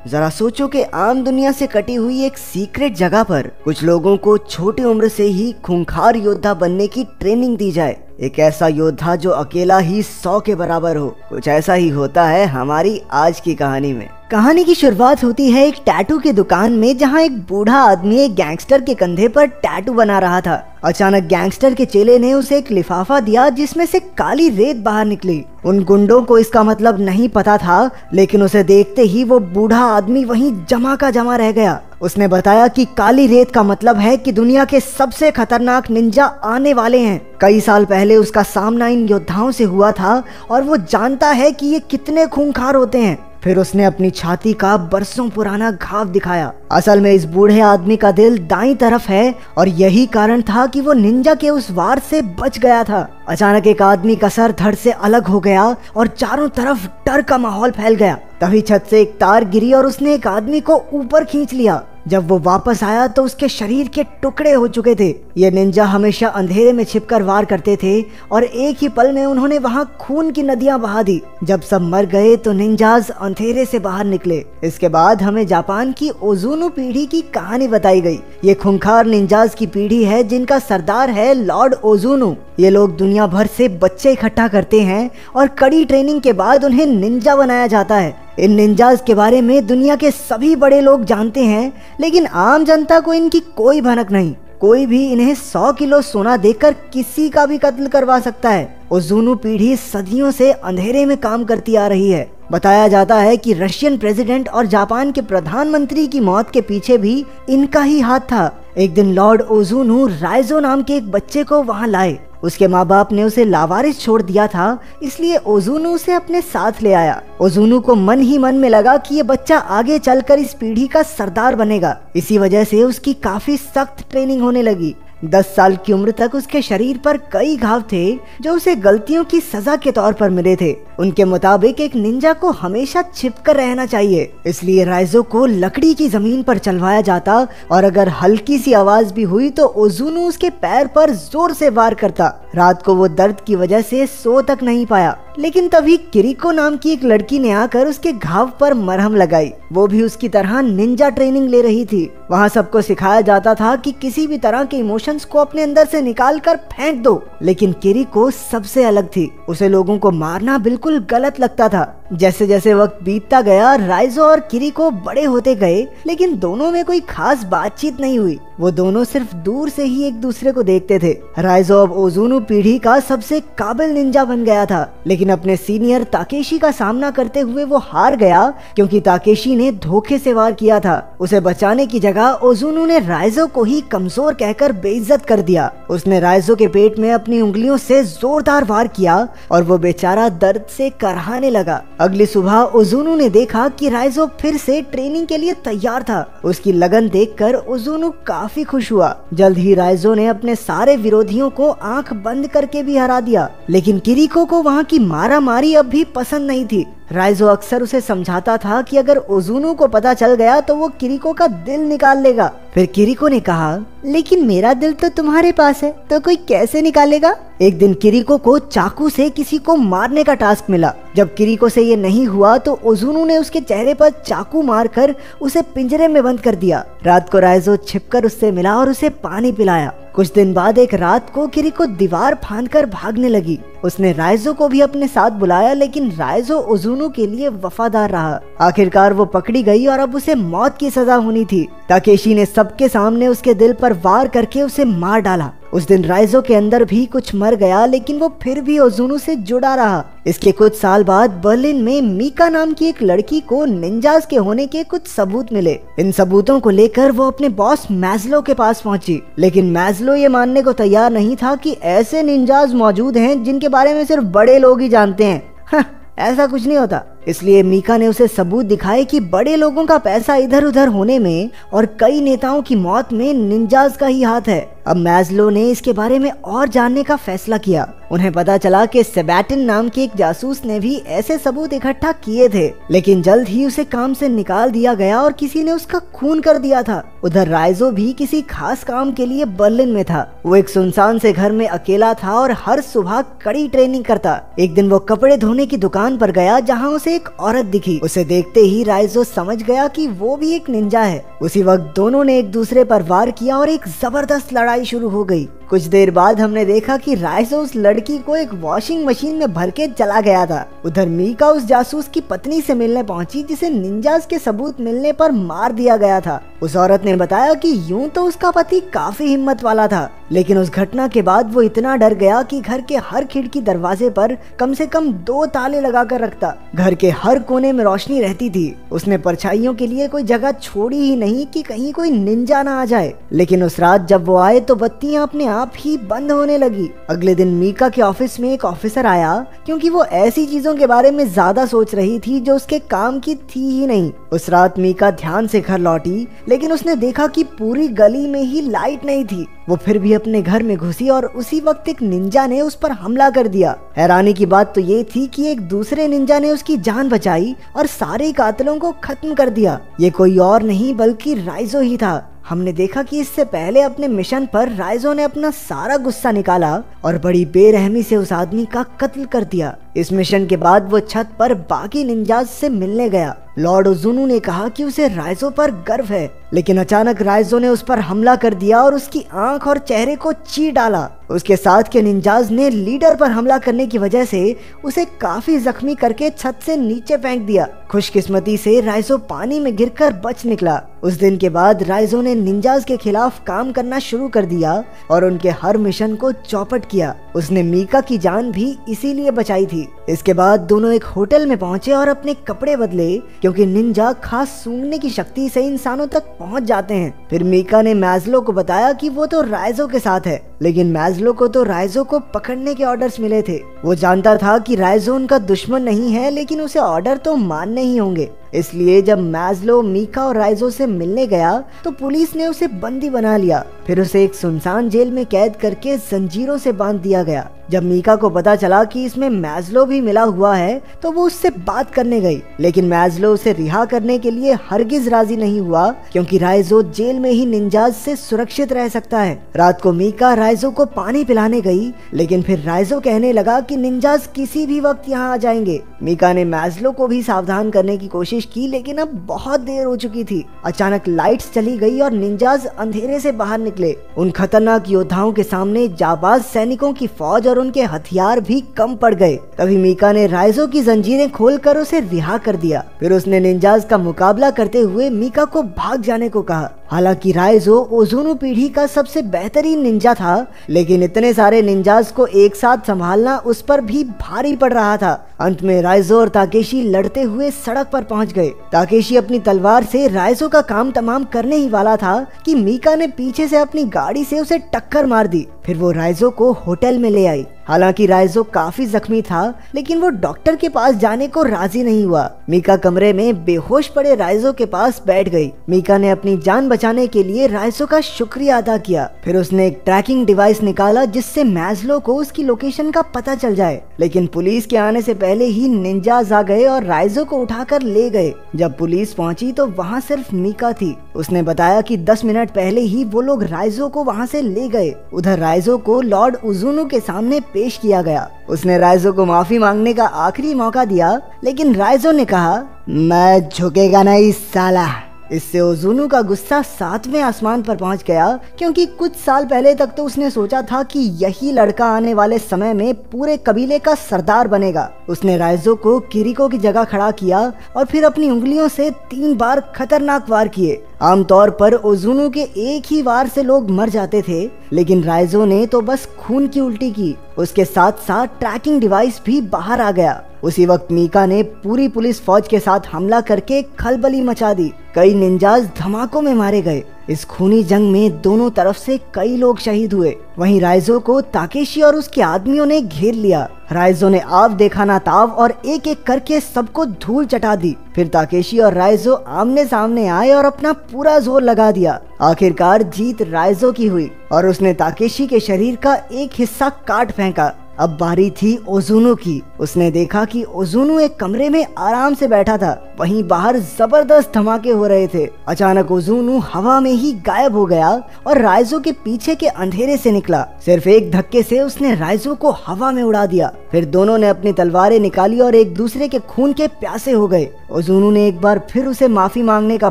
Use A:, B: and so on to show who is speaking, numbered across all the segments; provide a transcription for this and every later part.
A: जरा सोचो कि आम दुनिया से कटी हुई एक सीक्रेट जगह पर कुछ लोगों को छोटी उम्र से ही खूंखार योद्धा बनने की ट्रेनिंग दी जाए। एक ऐसा योद्धा जो अकेला ही 100 के बराबर हो। कुछ ऐसा ही होता है हमारी आज की कहानी में। कहानी की शुरुआत होती है एक टैटू की दुकान में, जहां एक बूढ़ा आदमी एक गैंगस्टर के कंधे पर टैटू बना रहा था। अचानक गैंगस्टर के चेले ने उसे एक लिफाफा दिया जिसमें से काली रेत बाहर निकली। उन गुंडों को इसका मतलब नहीं पता था, लेकिन उसे देखते ही वो बूढ़ा आदमी वहीं जमा का जमा रह गया। उसने बताया कि काली रेत का मतलब है कि दुनिया के सबसे खतरनाक निंजा आने वाले हैं। कई साल पहले उसका सामना इन योद्धाओं से हुआ था और वो जानता है कि ये कितने खूंखार होते हैं। फिर उसने अपनी छाती का बरसों पुराना घाव दिखाया। असल में इस बूढ़े आदमी का दिल दाईं तरफ है और यही कारण था कि वो निंजा के उस वार से बच गया था। अचानक एक आदमी का सर धड़ से अलग हो गया और चारों तरफ डर का माहौल फैल गया। तभी छत से एक तार गिरी और उसने एक आदमी को ऊपर खींच लिया। जब वो वापस आया तो उसके शरीर के टुकड़े हो चुके थे। ये निंजा हमेशा अंधेरे में छिपकर वार करते थे और एक ही पल में उन्होंने वहां खून की नदियां बहा दी। जब सब मर गए तो निंजाज अंधेरे से बाहर निकले। इसके बाद हमें जापान की ओजुनु पीढ़ी की कहानी बताई गई। ये खूंखार निंजाज की पीढ़ी है जिनका सरदार है लॉर्ड ओजुनु। ये लोग दुनिया भर से बच्चे इकट्ठा करते हैं और कड़ी ट्रेनिंग के बाद उन्हें निंजा बनाया जाता है। इन निंजाज के बारे में दुनिया के सभी बड़े लोग जानते हैं, लेकिन आम जनता को इनकी कोई भनक नहीं। कोई भी इन्हें 100 किलो सोना देकर किसी का भी कत्ल करवा सकता है। ओजुनु पीढ़ी सदियों से अंधेरे में काम करती आ रही है। बताया जाता है कि रशियन प्रेसिडेंट और जापान के प्रधानमंत्री की मौत के पीछे भी इनका ही हाथ था। एक दिन लॉर्ड ओजुनु राइजो नाम के एक बच्चे को वहां लाए। उसके माँ बाप ने उसे लावारिस छोड़ दिया था, इसलिए ओजुनु उसे अपने साथ ले आया। ओजुनु को मन ही मन में लगा कि ये बच्चा आगे चलकर इस पीढ़ी का सरदार बनेगा। इसी वजह से उसकी काफी सख्त ट्रेनिंग होने लगी। 10 साल की उम्र तक उसके शरीर पर कई घाव थे जो उसे गलतियों की सजा के तौर पर मिले थे। उनके मुताबिक एक निंजा को हमेशा छिपकर रहना चाहिए, इसलिए राइजो को लकड़ी की जमीन पर चलवाया जाता और अगर हल्की सी आवाज भी हुई तो ओजुनु उसके पैर पर जोर से वार करता। रात को वो दर्द की वजह से सो तक नहीं पाया, लेकिन तभी किरिको नाम की एक लड़की ने आकर उसके घाव पर मरहम लगाई। वो भी उसकी तरह निंजा ट्रेनिंग ले रही थी। वहाँ सबको सिखाया जाता था कि किसी भी तरह के इमोशंस को अपने अंदर से निकाल कर फेंक दो, लेकिन किरिको सबसे अलग थी। उसे लोगों को मारना बिल्कुल गलत लगता था। जैसे जैसे वक्त बीतता गया राइजो और किरिको बड़े होते गए, लेकिन दोनों में कोई खास बातचीत नहीं हुई। वो दोनों सिर्फ दूर से ही एक दूसरे को देखते थे। राइजो अब ओजुनु पीढ़ी का सबसे काबिल निंजा बन गया था, लेकिन अपने सीनियर ताकेशी का सामना करते हुए वो हार गया क्योंकि ताकेशी ने धोखे से वार किया था। उसे बचाने की जगह ओजुनु ने राइजो को ही कमजोर कहकर बेइज्जत कर दिया। उसने राइजो के पेट में अपनी उंगलियों से जोरदार वार किया और वो बेचारा दर्द से करहाने लगा। अगली सुबह ओजुनु ने देखा कि राइजो फिर से ट्रेनिंग के लिए तैयार था। उसकी लगन देखकर ओजुनु काफी खुश हुआ। जल्द ही राइजो ने अपने सारे विरोधियों को आंख बंद करके भी हरा दिया, लेकिन किरिको को वहाँ की मारामारी अब भी पसंद नहीं थी। राइजो अक्सर उसे समझाता था कि अगर ओजुनु को पता चल गया तो वो किरिको का दिल निकाल लेगा। फिर किरिको ने कहा, लेकिन मेरा दिल तो तुम्हारे पास है, तो कोई कैसे निकालेगा? एक दिन किरिको को चाकू से किसी को मारने का टास्क मिला। जब किरिको से ये नहीं हुआ तो ओजुनु ने उसके चेहरे पर चाकू मारकर उसे पिंजरे में बंद कर दिया। रात को राइजो छिपकर उससे मिला और उसे पानी पिलाया। कुछ दिन बाद एक रात को किरिको दीवार फांदकर भागने लगी। उसने राइजो को भी अपने साथ बुलाया, लेकिन राइजो ओजुनु के लिए वफादार रहा। आखिरकार वो पकड़ी गई और अब उसे मौत की सजा होनी थी। ताकेशी ने सबके सामने उसके दिल पर वार करके उसे मार डाला। उस दिन राइजो के अंदर भी कुछ मर गया, लेकिन वो फिर भी ओजुनु से जुड़ा रहा। इसके कुछ साल बाद बर्लिन में मीका नाम की एक लड़की को निंजास के होने के कुछ सबूत मिले। इन सबूतों को लेकर वो अपने बॉस मैज्लो के पास पहुंची, लेकिन मैज्लो ये मानने को तैयार नहीं था कि ऐसे निंजास मौजूद हैं जिनके बारे में सिर्फ बड़े लोग ही जानते हैं। ऐसा कुछ नहीं होता। इसलिए मीका ने उसे सबूत दिखाए कि बड़े लोगों का पैसा इधर उधर होने में और कई नेताओं की मौत में निंजास का ही हाथ है। अब मैज्लो ने इसके बारे में और जानने का फैसला किया। उन्हें पता चला कि सेबैटिन नाम के एक जासूस ने भी ऐसे सबूत इकट्ठा किए थे, लेकिन जल्द ही उसे काम से निकाल दिया गया और किसी ने उसका खून कर दिया था। उधर राइजो भी किसी खास काम के लिए बर्लिन में था। वो एक सुनसान से घर में अकेला था और हर सुबह कड़ी ट्रेनिंग करता। एक दिन वो कपड़े धोने की दुकान पर गया जहाँ उसे एक औरत दिखी। उसे देखते ही राइजो समझ गया कि वो भी एक निंजा है। उसी वक्त दोनों ने एक दूसरे पर वार किया और एक जबरदस्त लड़ाई शुरू हो गई। कुछ देर बाद हमने देखा कि राइजो उस लड़की को एक वॉशिंग मशीन में भर के चला गया था। उधर मीका उस जासूस की पत्नी से मिलने पहुंची जिसे निंजास के सबूत मिलने पर मार दिया गया था। उस औरत ने बताया कि यूं तो उसका पति काफी हिम्मत वाला था, लेकिन उस घटना के बाद वो इतना डर गया कि घर के हर खिड़की दरवाजे पर कम से कम 2 ताले लगाकर रखता। घर के हर कोने में रोशनी रहती थी। उसने परछाइयों के लिए कोई जगह छोड़ी ही नहीं कि कहीं कोई निंजा ना आ जाए। लेकिन उस रात जब वो आए तो बत्तियां अपने आप ही बंद होने लगी। अगले दिन मीका के ऑफिस में एक ऑफिसर आया क्योंकि वो ऐसी चीजों के बारे में ज्यादा सोच रही थी जो उसके काम की थी ही नहीं। उस रात मीका ध्यान से घर लौटी, लेकिन उसने देखा कि पूरी गली में ही लाइट नहीं थी। वो फिर भी अपने घर में घुसी और उसी वक्त एक निंजा ने उस पर हमला कर दिया। हैरानी की बात तो ये थी कि एक दूसरे निंजा ने उसकी जान बचाई और सारे कातिलों को खत्म कर दिया। ये कोई और नहीं बल्कि राइजो ही था। हमने देखा कि इससे पहले अपने मिशन पर राइजो ने अपना सारा गुस्सा निकाला और बड़ी बेरहमी से उस आदमी का कत्ल कर दिया। इस मिशन के बाद वो छत पर बाकी निंजाज से मिलने गया। लॉर्ड ओजुनु ने कहा कि उसे राइजो पर गर्व है, लेकिन अचानक राइजो ने उस पर हमला कर दिया और उसकी आंख और चेहरे को चीर डाला। उसके साथ के निंजाज ने लीडर पर हमला करने की वजह से उसे काफी जख्मी करके छत से नीचे फेंक दिया। खुशकिस्मती से राइजो पानी में गिरकर बच निकला। उस दिन के बाद राइजो ने निंजाज के खिलाफ काम करना शुरू कर दिया और उनके हर मिशन को चौपट किया। उसने मीका की जान भी इसीलिए बचाई थी। इसके बाद दोनों एक होटल में पहुंचे और अपने कपड़े बदले, क्योंकि निंजा खास सूंघने की शक्ति से इंसानों तक पहुंच जाते हैं। फिर मीका ने मैज़लो को बताया कि वो तो राइजो के साथ है, लेकिन मैज़लो को तो राइजो को पकड़ने के ऑर्डर्स मिले थे। वो जानता था कि राइजो उनका दुश्मन नहीं है, लेकिन उसे ऑर्डर तो मानने ही होंगे। इसलिए जब मैज़लो मीका और राइजो से मिलने गया तो पुलिस ने उसे बंदी बना लिया। फिर उसे एक सुनसान जेल में कैद करके जंजीरों से बांध दिया गया। जब मीका को पता चला कि इसमें मैज़लो भी मिला हुआ है तो वो उससे बात करने गई, लेकिन मैज़लो उसे रिहा करने के लिए हरगिज राजी नहीं हुआ, क्योंकि राइजो जेल में ही निंजाज से सुरक्षित रह सकता है। रात को मीका राइजो को पानी पिलाने गई, लेकिन फिर राइजो कहने लगा कि निंजाज किसी भी वक्त यहाँ आ जाएंगे। मीका ने मैज़लो को भी सावधान करने की कोशिश की, लेकिन अब बहुत देर हो चुकी थी। अचानक लाइट्स चली गई और निंजाज अंधेरे से बाहर निकले। उन खतरनाक योद्धाओं के सामने जाबाज सैनिकों की फौज और उनके हथियार भी कम पड़ गए। तभी मीका ने राइजो की जंजीरें खोलकर उसे रिहा कर दिया। फिर उसने निंजाज का मुकाबला करते हुए मीका को भाग जाने को कहा। हालांकि राइजो ओजुनु पीढ़ी का सबसे बेहतरीन निंजा था, लेकिन इतने सारे निंजाज को एक साथ संभालना उस पर भी भारी पड़ रहा था। अंत में राइजो और ताकेशी लड़ते हुए सड़क पर पहुंच गए। ताकेशी अपनी तलवार से राइजो का काम तमाम करने ही वाला था कि मीका ने पीछे से अपनी गाड़ी से उसे टक्कर मार दी। फिर वो राइजो को होटल में ले आई। हालांकि राइजो काफी जख्मी था, लेकिन वो डॉक्टर के पास जाने को राजी नहीं हुआ। मीका कमरे में बेहोश पड़े राइजो के पास बैठ गई। मीका ने अपनी जान बचाने के लिए राइजो का शुक्रिया अदा किया। फिर उसने एक ट्रैकिंग डिवाइस निकाला जिससे मैज़लो को उसकी लोकेशन का पता चल जाए, लेकिन पुलिस के आने से पहले ही निंजाज आ गए और राइजो को उठाकर ले गए। जब पुलिस पहुंची तो वहाँ सिर्फ मीका थी। उसने बताया कि 10 मिनट पहले ही वो लोग राइजो को वहाँ से ले गए। उधर राइजो को लॉर्ड ओजुनु के सामने पेश किया गया। उसने राइजो को माफी मांगने का आखिरी मौका दिया, लेकिन राइजो ने कहा, मैं झुकेगा नहीं साला। इससे ओजुनु का गुस्सा 7वें आसमान पर पहुंच गया, क्योंकि कुछ साल पहले तक तो उसने सोचा था कि यही लड़का आने वाले समय में पूरे कबीले का सरदार बनेगा। उसने राइजो को किरिको की जगह खड़ा किया और फिर अपनी उंगलियों से 3 बार खतरनाक वार किए। आमतौर पर ओजुनु के एक ही वार से लोग मर जाते थे, लेकिन राइजो ने तो बस खून की उल्टी की। उसके साथ साथ ट्रैकिंग डिवाइस भी बाहर आ गया। उसी वक्त मीका ने पूरी पुलिस फौज के साथ हमला करके खलबली मचा दी। कई निंजाज धमाकों में मारे गए। इस खूनी जंग में दोनों तरफ से कई लोग शहीद हुए। वहीं राइजो को ताकेशी और उसके आदमियों ने घेर लिया। राइजो ने आव देखा ना ताव और एक एक करके सबको धूल चटा दी। फिर ताकेशी और राइजो आमने सामने आए और अपना पूरा जोर लगा दिया। आखिरकार जीत राइजो की हुई और उसने ताकेशी के शरीर का एक हिस्सा काट फेंका। अब बारी थी ओजुनु की। उसने देखा कि ओजुनु एक कमरे में आराम से बैठा था, वहीं बाहर जबरदस्त धमाके हो रहे थे। अचानक ओजुनु हवा में ही गायब हो गया और राइजो के पीछे के अंधेरे से निकला। सिर्फ एक धक्के से उसने राइजो को हवा में उड़ा दिया। फिर दोनों ने अपनी तलवारें निकाली और एक दूसरे के खून के प्यासे हो गए। ओजुनु ने एक बार फिर उसे माफी मांगने का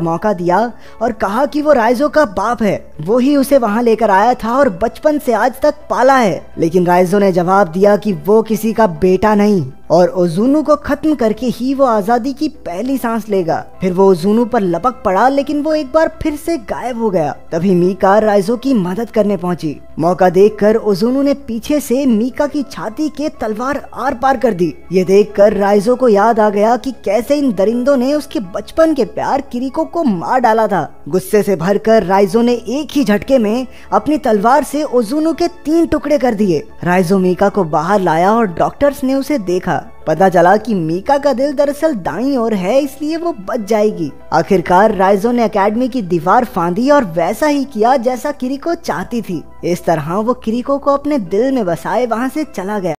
A: मौका दिया और कहा कि वो राइजो का बाप है, वो ही उसे वहाँ लेकर आया था और बचपन से आज तक पाला है। लेकिन राइजो ने जवाब दिया कि वो किसी का बेटा नहीं और ओजुनु को खत्म करके ही वो आजादी की पहली सांस लेगा। फिर वो ओजुनु पर लपक पड़ा, लेकिन वो एक बार फिर से गायब हो गया। तभी मीका राइजो की मदद करने पहुंची। मौका देखकर ओजुनु ने पीछे से मीका की छाती के तलवार आर पार कर दी। ये देखकर राइजो को याद आ गया कि कैसे इन दरिंदों ने उसके बचपन के प्यार किरिको को मार डाला था। गुस्से से भरकर राइजो ने एक ही झटके में अपनी तलवार से ओजुनु के 3 टुकड़े कर दिए। राइजो मीका को बाहर लाया और डॉक्टर्स ने उसे देखा। पता चला कि मीका का दिल दरअसल दाईं ओर है, इसलिए वो बच जाएगी। आखिरकार राइजो ने एकेडमी की दीवार फांदी और वैसा ही किया जैसा किरिको चाहती थी। इस तरह वो किरिको को अपने दिल में बसाए वहाँ से चला गया।